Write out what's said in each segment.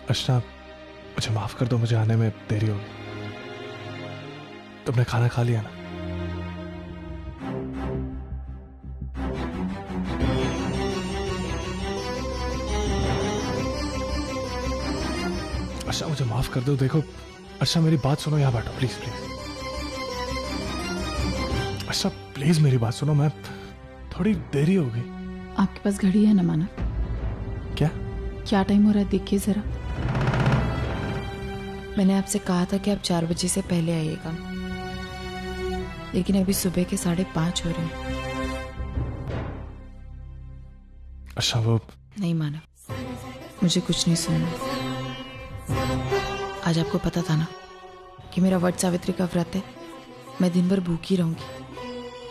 अर्चना, मुझे माफ कर दो, मुझे आने में देरी होगी। तुमने खाना खा लिया ना? अर्चना मुझे माफ कर दो। देखो अर्चना, मेरी बात सुनो, यहाँ बैठो प्लीज प्लीज। अर्चना प्लीज मेरी बात सुनो, मैं थोड़ी देरी हो गई। आपके पास घड़ी है ना मानव? क्या टाइम हो रहा है देखिए जरा। मैंने आपसे कहा था कि आप 4 बजे से पहले आइएगा, लेकिन अभी सुबह के 5:30 हो रहे हैं। अच्छा वो नहीं मानव, मुझे कुछ नहीं सुनना। आज आपको पता था ना कि मेरा वट सावित्री का व्रत है, मैं दिन भर भूखी रहूंगी,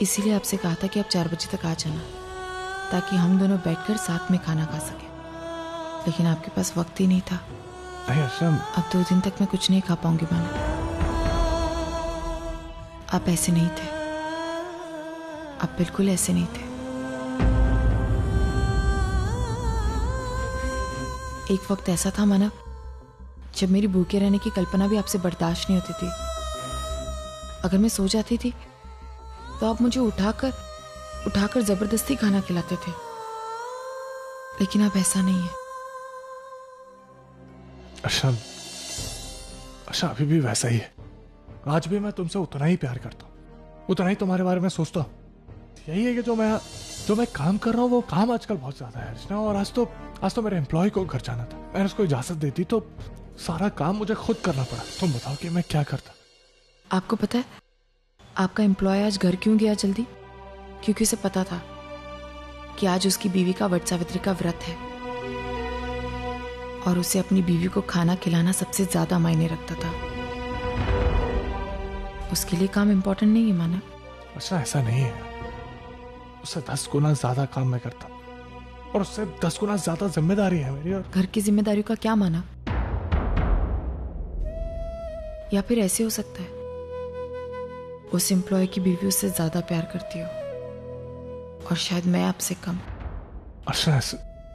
इसीलिए आपसे कहा था कि आप 4 बजे तक आ जाना, ताकि हम दोनों बैठकर साथ में खाना खा सकें। लेकिन आपके पास वक्त ही नहीं था। नहीं अर्चना, अब 2 दिन तक मैं कुछ नहीं खा पाऊंगी मानव। आप ऐसे नहीं थे, आप बिल्कुल ऐसे नहीं थे। एक वक्त ऐसा था मानव जब मेरी भूखे रहने की कल्पना भी आपसे बर्दाश्त नहीं होती थी। अगर मैं सो जाती थी तो आप मुझे उठाकर जबरदस्ती खाना खिलाते थे, लेकिन अब ऐसा नहीं है। अच्छा अभी भी वैसा ही है। आज भी मैं तुमसे उतना ही प्यार करता हूँ, उतना ही तुम्हारे बारे में सोचता हूँ। यही है कि जो मैं काम कर रहा हूँ वो काम आजकल बहुत ज्यादा है अर्चना। और आज तो मेरे एम्प्लॉय को घर जाना था, मैंने उसको इजाजत दे दी तो सारा काम मुझे खुद करना पड़ा। तुम बताओ कि मैं क्या करता। आपको पता है आपका एम्प्लॉय आज घर क्यों गया जल्दी? क्योंकि उसे पता था कि आज उसकी बीवी का वट सावित्री का व्रत है और उसे अपनी बीवी को खाना खिलाना सबसे ज्यादा मायने रखता था। उसके लिए काम इंपॉर्टेंट नहीं है मानव। अच्छा ऐसा नहीं है, उससे 10 गुना ज्यादा काम मैं करता हूँ और उससे 10 गुना ज्यादा जिम्मेदारी है मेरी। और घर की जिम्मेदारियों का क्या माना? या फिर ऐसे हो सकता है उस एम्प्लॉय की बीवी उससे ज्यादा प्यार करती हो और शायद मैं आपसे कम। अच्छा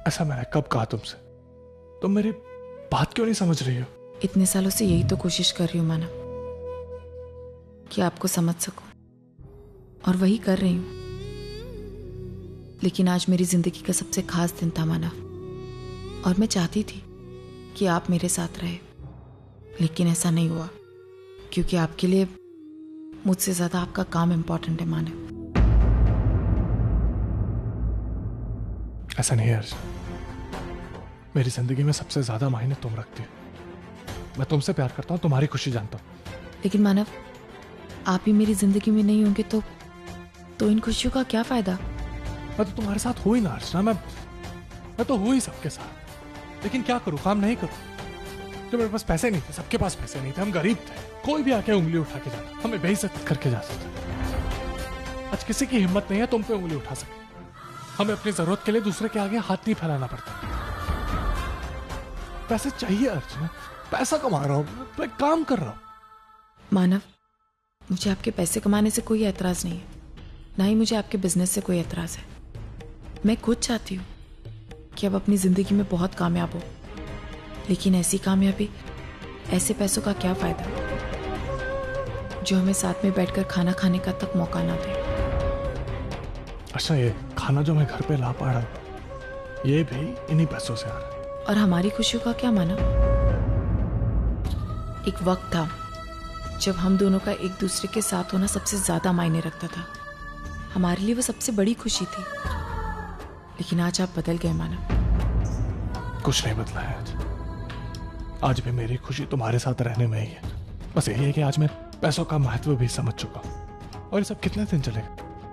ऐसा मैंने कब कहा तुमसे? तुम मेरी बात क्यों नहीं समझ रही हो? इतने सालों से यही तो कोशिश कर रही हूं मानव कि आपको समझ सकूं, और वही कर रही हूं। लेकिन आज मेरी जिंदगी का सबसे खास दिन था मानव, और मैं चाहती थी कि आप मेरे साथ रहे, लेकिन ऐसा नहीं हुआ क्योंकि आपके लिए मुझसे ज्यादा आपका काम इंपॉर्टेंट है मानव। ऐसा नहीं है अर्जुन, मेरी जिंदगी में सबसे ज्यादा मायने तुम रखती हो। मैं तुमसे प्यार करता हूँ, तुम्हारी खुशी जानता हूँ। लेकिन मानव आप ही मेरी जिंदगी में नहीं होंगे तो इन खुशियों का क्या फायदा? मैं तो तुम्हारे साथ हूं ही ना अर्चना, मैं तो हूं ही सबके साथ, लेकिन क्या करूं, काम नहीं करूं। जो मेरे पास पैसे नहीं थे, सबके पास पैसे नहीं थे, हम गरीब थे, कोई भी आके उंगली उठा के जाता, हमें बेइज्जत करके जा सकता। आज किसी की हिम्मत नहीं है तुम पे उंगली उठा सके। हमें अपनी जरूरत के लिए दूसरे के आगे हाथ नहीं फैलाना पड़ता। पैसे चाहिए अर्चना, पैसा कमा रहा हूं, मैं काम कर रहा हूं। मानव मुझे आपके पैसे कमाने से कोई एतराज नहीं है, ना ही मुझे आपके बिजनेस से कोई एतराज है। मैं खुद चाहती हूँ कि अब अपनी जिंदगी में बहुत कामयाब हो, लेकिन ऐसी कामयाबी ऐसे पैसों का क्या फायदा जो हमें साथ में बैठकर खाना खाने का तक मौका ना दे। अच्छा ये खाना जो मैं घर पे ला पा रहा हूँ ये भी इन्हीं पैसों से आ रहा है। और हमारी खुशियों का क्या माना? एक वक्त था जब हम दोनों का एक दूसरे के साथ होना सबसे ज्यादा मायने रखता था, हमारे लिए वो सबसे बड़ी खुशी थी। लेकिन आज आप बदल गए मानव। कुछ नहीं बदला है आज भी मेरी खुशी तुम्हारे साथ रहने में ही है। बस यही है कि आज मैं पैसों का महत्व भी समझ चुका हूँ। और ये सब कितने दिन चलेगा?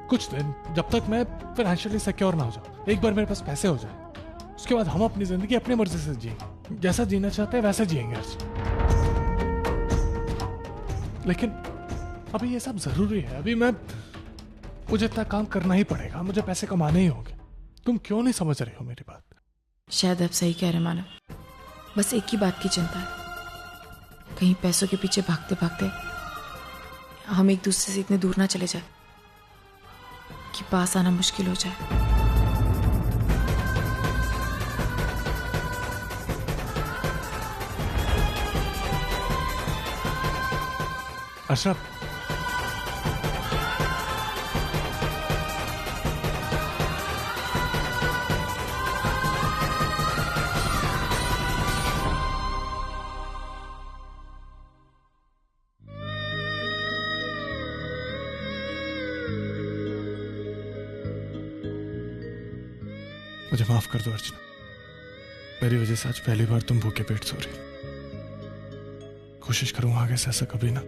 कुछ दिन, जब तक मैं फाइनेंशियली सिक्योर ना हो जाऊं। एक बार मेरे पास पैसे हो जाए उसके बाद हम अपनी जिंदगी अपनी मर्जी से जिएंगे, जैसा जीना चाहते हैं वैसे जिएंगे। लेकिन अभी ये सब जरूरी है, अभी मुझे इतना काम करना ही पड़ेगा, मुझे पैसे कमाने ही होंगे। तुम क्यों नहीं समझ रही हो मेरी बात? शायद आप सही कह रहे मानव, बस एक ही बात की चिंता है, कहीं पैसों के पीछे भागते भागते हम एक दूसरे से इतने दूर ना चले जाए कि पास आना मुश्किल हो जाए। अशरफ, मुझे माफ कर दो अर्चना। मेरी वजह से आज पहली बार तुम भूखे पेट सो रही। कोशिश करूंगा आगे से ऐसा कभी ना।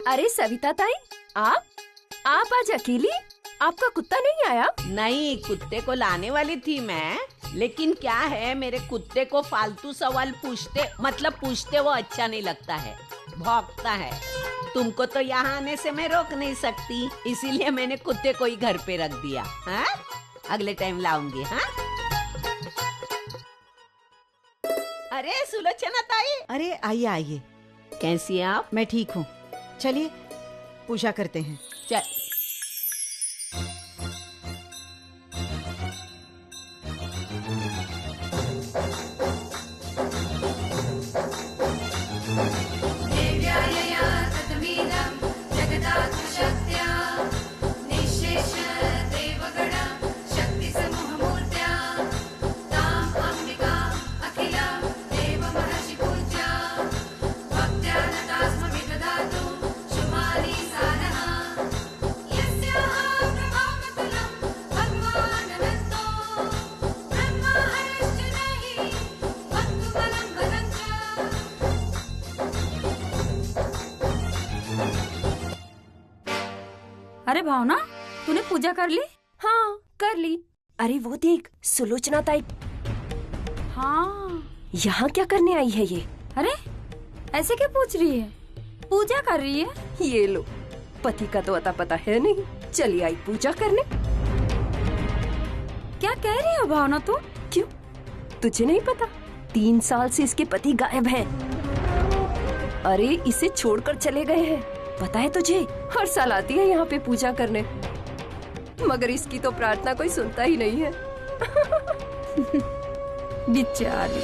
अरे सविता ताई, आप आज अकेली? आपका कुत्ता नहीं आया? नहीं, कुत्ते को लाने वाली थी मैं, लेकिन क्या है, मेरे कुत्ते को फालतू सवाल पूछते वो अच्छा नहीं लगता है, भौंकता है। तुमको तो यहाँ आने से मैं रोक नहीं सकती, इसीलिए मैंने कुत्ते को ही घर पे रख दिया। हाँ, अगले टाइम लाऊंगी। हाँ, अरे सुलोचना ताई। अरे आइए आइए। कैसी हैं आप? मैं ठीक हूँ। चलिए पूजा करते हैं। चल। अरे भावना, तूने पूजा कर ली? हाँ कर ली। अरे वो देख, सुलोचना ताई। हाँ, यहाँ क्या करने आई है ये? अरे ऐसे क्या पूछ रही है? पूजा कर रही है। ये लो, पति का तो अता पता है नहीं, चली आई पूजा करने। क्या कह रही है भावना तू? क्यों, तुझे नहीं पता? 3 साल से इसके पति गायब हैं। अरे इसे छोड़कर चले गए हैं, पता है तुझे? हर साल आती है यहाँ पे पूजा करने, मगर इसकी तो प्रार्थना कोई सुनता ही नहीं है। बेचारी।